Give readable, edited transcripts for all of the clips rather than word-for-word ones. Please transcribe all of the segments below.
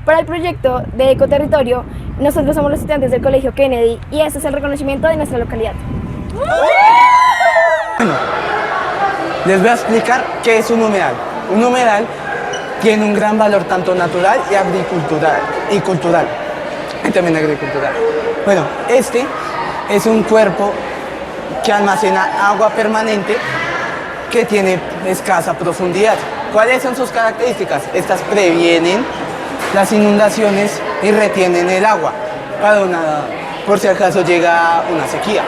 Para el proyecto de Ecoterritorio, nosotros somos los estudiantes del Colegio Kennedy y este es el reconocimiento de nuestra localidad. Bueno, les voy a explicar qué es un humedal. Un humedal tiene un gran valor tanto natural y cultural, y también agricultural. Bueno, este es un cuerpo que almacena agua permanente que tiene escasa profundidad. ¿Cuáles son sus características? Estas previenen las inundaciones y retienen el agua por si acaso llega una sequía.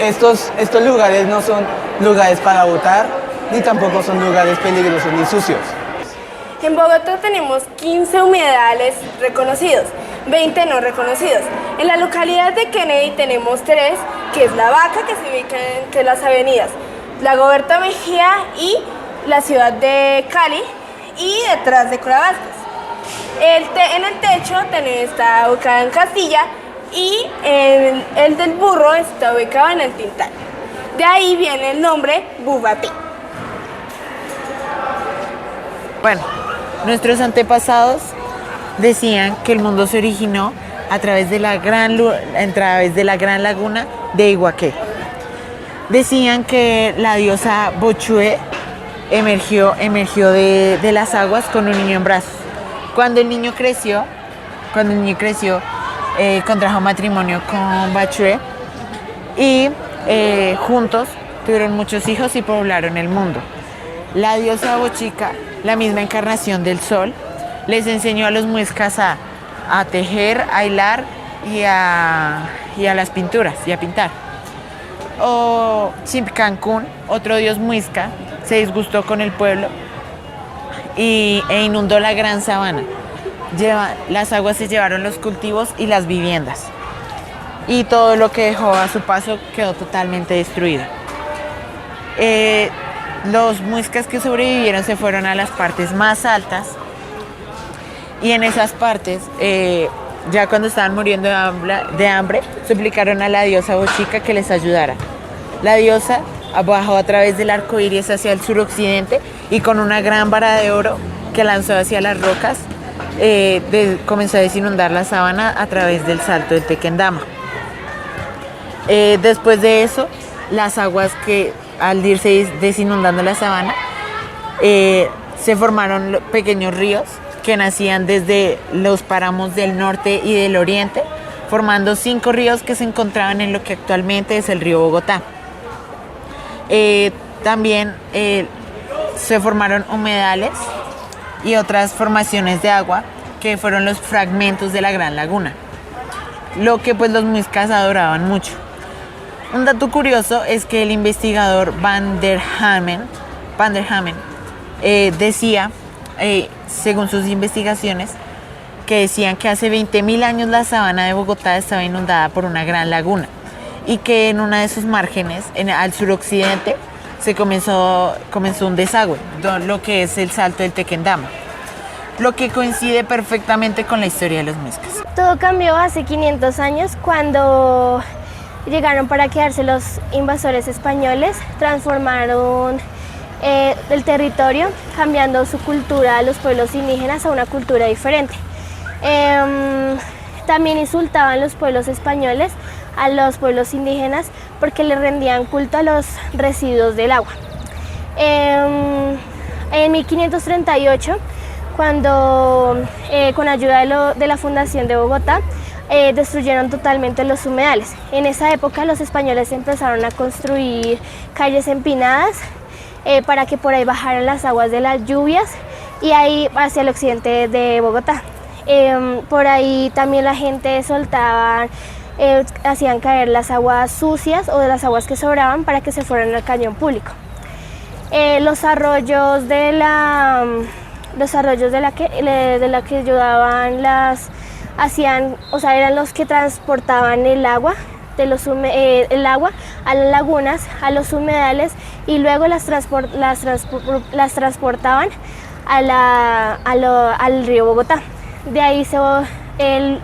Estos lugares no son lugares para botar, ni tampoco son lugares peligrosos ni sucios. En Bogotá tenemos 15 humedales reconocidos, 20 no reconocidos. En la localidad de Kennedy tenemos 3, que es La Vaca, que se ubica entre las avenidas La Goberta Mejía y la ciudad de Cali, y detrás de Corabastos. En el techo está ubicado en Castilla y el del burro está ubicado en el Tintal. De ahí viene el nombre Bubatí. Bueno, nuestros antepasados decían que el mundo se originó a través de la gran laguna de Iguaque. Decían que la diosa Bochue emergió de las aguas con un niño en brazos. Cuando el niño creció, contrajo matrimonio con Bochue y juntos tuvieron muchos hijos y poblaron el mundo. La diosa Bochica, la misma encarnación del sol, les enseñó a los muiscas a tejer, a hilar y a las pinturas y a pintar. O Chipcancún, otro dios muisca, se disgustó con el pueblo e inundó la gran sabana. Las aguas se llevaron los cultivos y las viviendas. Y todo lo que dejó a su paso quedó totalmente destruido. Los muiscas que sobrevivieron se fueron a las partes más altas y en esas partes, ya cuando estaban muriendo de hambre, suplicaron a la diosa Bochica que les ayudara. La diosa bajó a través del arco iris hacia el suroccidente y con una gran vara de oro que lanzó hacia las rocas, comenzó a desinundar la sabana a través del salto del Tequendama. Después de eso, las aguas que al irse desinundando la sabana, se formaron pequeños ríos que nacían desde los páramos del norte y del oriente, formando 5 ríos que se encontraban en lo que actualmente es el río Bogotá. También se formaron humedales y otras formaciones de agua que fueron los fragmentos de la Gran Laguna, lo que pues los muiscas adoraban mucho. Un dato curioso es que el investigador Van der Hamen decía, según sus investigaciones, que decían que hace 20.000 años la sabana de Bogotá estaba inundada por una gran laguna y que en una de sus márgenes, al suroccidente, se comenzó un desagüe, lo que es el salto del Tequendama, lo que coincide perfectamente con la historia de los muiscas. Todo cambió hace 500 años cuando llegaron para quedarse los invasores españoles, transformaron el territorio, cambiando su cultura a los pueblos indígenas a una cultura diferente. También insultaban los pueblos españoles a los pueblos indígenas porque le rendían culto a los residuos del agua. En 1538, cuando con ayuda de la Fundación de Bogotá, destruyeron totalmente los humedales. En esa época los españoles empezaron a construir calles empinadas para que por ahí bajaran las aguas de las lluvias y ahí hacia el occidente de Bogotá. Por ahí también la gente soltaba, hacían caer las aguas sucias o de las aguas que sobraban para que se fueran al cañón público. Los arroyos de la que ayudaban eran los que transportaban el agua a las lagunas, a los humedales y luego las transportaban al río Bogotá. De ahí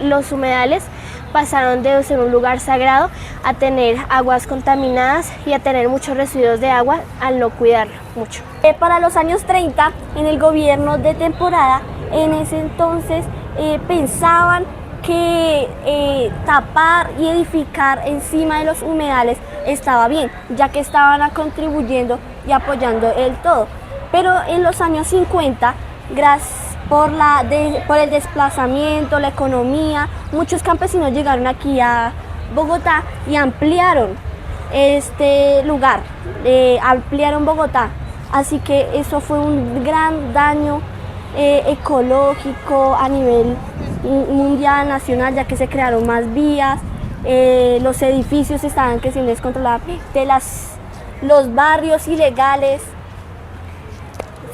los humedales pasaron de ser un lugar sagrado a tener aguas contaminadas y a tener muchos residuos de agua al no cuidarlo mucho. Para los años 30, en el gobierno de temporada, en ese entonces pensaban que tapar y edificar encima de los humedales estaba bien, ya que estaban contribuyendo y apoyando el todo. Pero en los años 50, por el desplazamiento, la economía, muchos campesinos llegaron aquí a Bogotá y ampliaron este lugar, ampliaron Bogotá. Así que eso fue un gran daño ecológico a nivel mundial, nacional, ya que se crearon más vías, los edificios estaban creciendo descontroladamente, los barrios ilegales,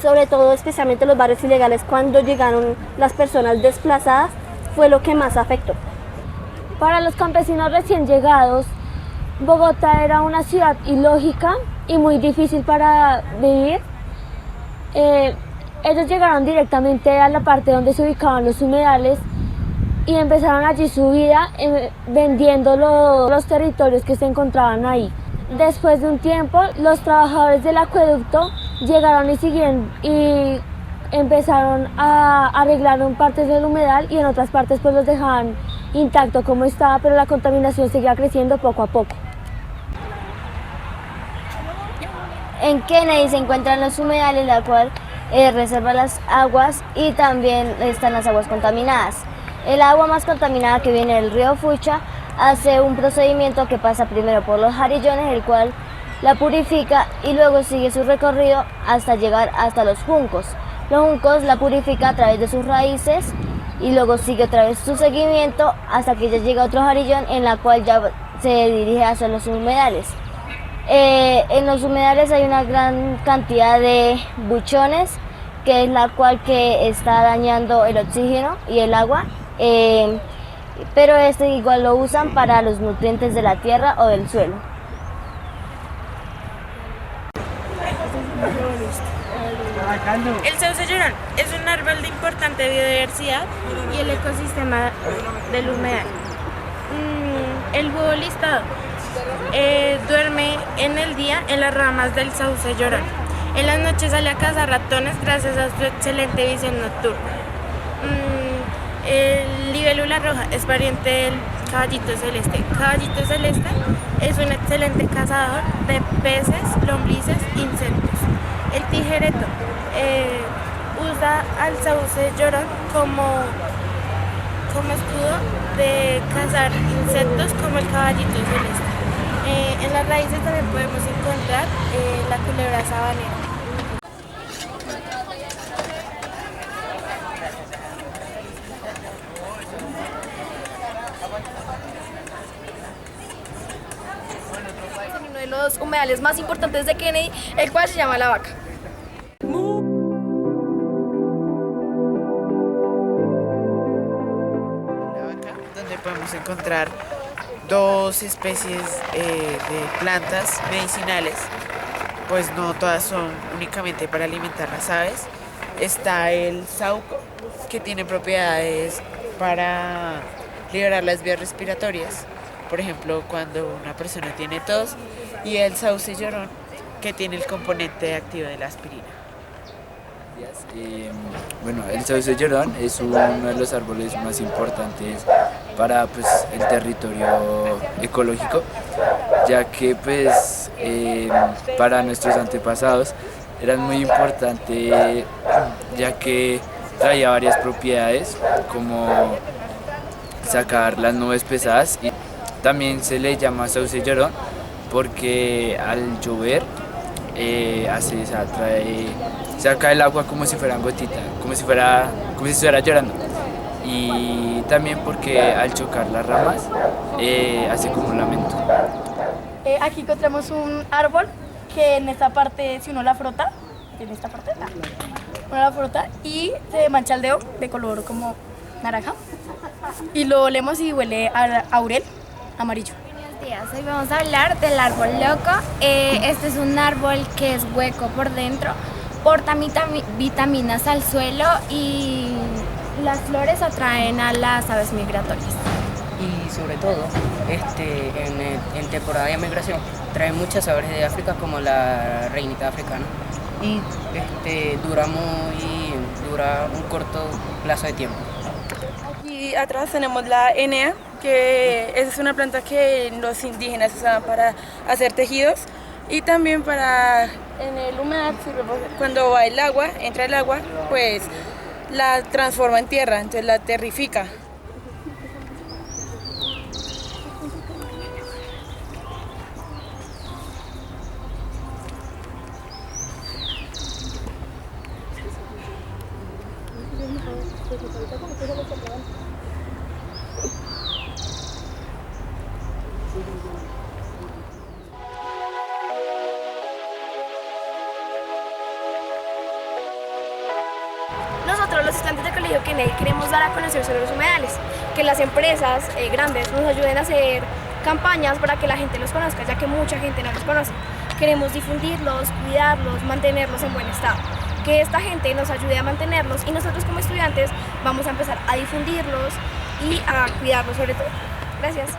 sobre todo especialmente los barrios ilegales, cuando llegaron las personas desplazadas, fue lo que más afectó. Para los campesinos recién llegados, Bogotá era una ciudad ilógica y muy difícil para vivir. Ellos llegaron directamente a la parte donde se ubicaban los humedales y empezaron allí su vida vendiendo los territorios que se encontraban ahí. Después de un tiempo, los trabajadores del acueducto llegaron y empezaron a arreglar partes del humedal y en otras partes pues los dejaban intacto como estaba, pero la contaminación seguía creciendo poco a poco. En Kennedy se encuentran los humedales, la cual reserva las aguas y también están las aguas contaminadas. El agua más contaminada que viene del río Fucha hace un procedimiento que pasa primero por los jarillones, el cual la purifica y luego sigue su recorrido hasta llegar hasta los juncos. Los juncos la purifica a través de sus raíces y luego sigue otra vez su seguimiento hasta que ya llega a otro jarillón en la cual ya se dirige hacia los humedales. En los humedales hay una gran cantidad de buchones, que es la cual que está dañando el oxígeno y el agua, pero igual lo usan para los nutrientes de la tierra o del suelo. El sauce llorón es un árbol de importante biodiversidad y el ecosistema del humedal. El búho listado duerme en el día en las ramas del sauce llorón. En las noches sale a cazar ratones gracias a su excelente visión nocturna. El libélula roja es pariente del caballito celeste. Caballito celeste es un excelente cazador de peces, lombrices, insectos. El tijereto usa al sauce llorón como escudo de cazar insectos como el caballito celeste. En las raíces también podemos encontrar la culebra sabanera. Uno de los humedales más importantes de Kennedy, el cual se llama La Vaca. Donde podemos encontrar dos especies de plantas medicinales, pues no todas son únicamente para alimentar las aves. Está el sauco, que tiene propiedades para liberar las vías respiratorias, por ejemplo cuando una persona tiene tos, y el sauce llorón, que tiene el componente activo de la aspirina. Bueno, el sauce llorón es uno de los árboles más importantes para el territorio ecológico, ya que para nuestros antepasados era muy importante, ya que traía varias propiedades como sacar las nubes pesadas, y también se le llama sauce llorón porque al llover saca el agua como si fueran gotitas, como si estuviera llorando, y también porque al chocar las ramas hace como un lamento. Aquí encontramos un árbol que en esta parte, si uno la frota, en esta parte, uno la frota y se mancha el dedo de color como naranja, y lo olemos y huele a laurel amarillo. Buenos días, hoy vamos a hablar del árbol loco. Este es un árbol que es hueco por dentro, porta vitaminas al suelo y las flores atraen a las aves migratorias. Y sobre todo, en temporada de migración trae muchas aves de África como la reinita africana, y dura muy dura un corto plazo de tiempo. Aquí atrás tenemos la Enea, que es una planta que los indígenas usaban para hacer tejidos y también para en el humedal, cuando va el agua, entra el agua, pues la transforma en tierra, entonces la terrifica. Nosotros, los estudiantes del Colegio Kennedy, queremos dar a conocer sobre los humedales, que las empresas grandes nos ayuden a hacer campañas para que la gente los conozca, ya que mucha gente no los conoce. Queremos difundirlos, cuidarlos, mantenerlos en buen estado, que esta gente nos ayude a mantenerlos y nosotros como estudiantes vamos a empezar a difundirlos y a cuidarlos sobre todo. Gracias.